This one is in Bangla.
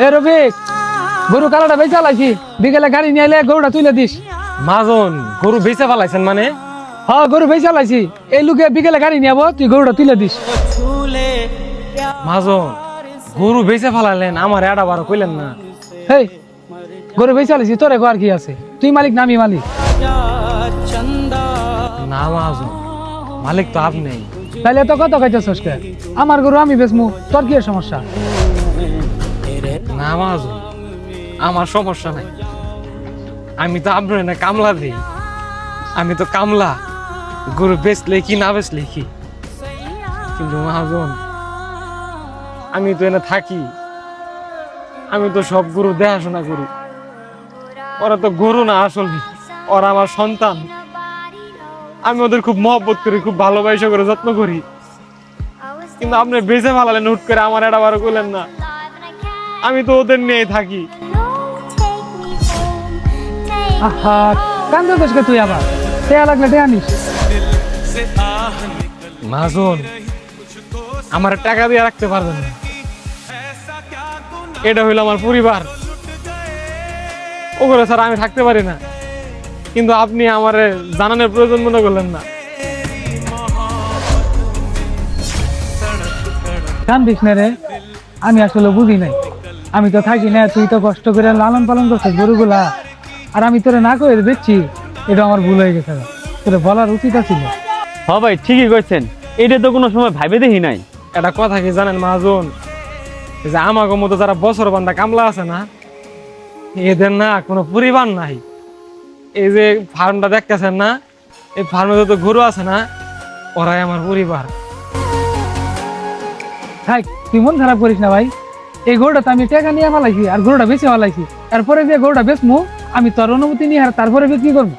এ রফিক, গরু কালাটা বেচা লাইছি, বিকেলে গাড়ি নিয়ে এলে গরুটা তুলে দিস। মাজন গরু বেচে ফেলাইছেন মানে? হ্যাঁ, গরু বেচা লাইছি, এই লোকে বিকেলে গাড়ি নিয়ে যাবো, তুই গরুটা তুলে দিস। মাজন গরু বেচে ফেলাইলেন, আমার এটা বারো কইলেন না। হেই, গরু বেচা লাইছি, তোরে আর কি আছে? তুই মালিক না আমি মালিক? না মাজন, মালিক তো আপনি। তাইলে তো কত খাইতেছস কে? আমার গরু আমি বেচমু, তোর কি সমস্যা? না মাজন, আমার সমস্যা নাই। আমি তো আপনার না কামলা দিই, আমি তো কামলা। গরু বেচলে কি না বেচলে কি, কিন্তু মাজন আমি তো এনে থাকি, আমি তো সব গরু দেখাশোনা করি। ওরা তো গরু না, আসলে ওরা আমার সন্তান। আমি ওদের খুব মহব্বত করি, খুব ভালোবাসা করে যত্ন করি। কিন্তু আপনি বেঁচে ফেলালেন হুট করে, আমার এটা বারো করলেন না। আমি তো ওদের নিয়েই থাকি। আহা, কান্দে দোষকে তুই আবার, টেয়া লাগলে টেয়া নিস। মাজন আমার টাকা দিয়ে রাখতে পারবেন না, এটা হইলো আমার পরিবার। ওগুলো স্যার আমি থাকতে পারি না, কিন্তু আপনি আমার জানানোর প্রয়োজন মনে করলেন না। কান্দিস না রে, আমি আসলে বুঝি নাই। আমি তো থাকি না, তুই তো কষ্ট করে লালন পালন করছিস গরুগুলা, আর আমি তোরে না করে দিচ্ছি। এটা আমার ভুল হয়ে গেছে, তোরে বলার উচিত ছিল। হ ভাই, ঠিকই কইছেন, এটা তো কোনো সময় ভাইবে দেখি নাই। একটা কথা কি জানেন মাজন, এই যে আমাকে মতো যারা বছর বান্ধা কামলা আছে না, এদের না কোনো পরিবার নাই। এই যে ফার্মটা দেখতেছেন না, এই ফার্মে যত গরু আছে না, ওরাই আমার পরিবার। থাক, তুই মন খারাপ করিস না ভাই। এই গরুটা তো আমি টাকা নিয়ে ফেলাইছি, আর গরুটা বেশি ফেলাইছি। তারপরে যে গরুটা বেচমু, আমি তোর অনুমতি নিয়ে আর তারপরে বিক্রি করবো।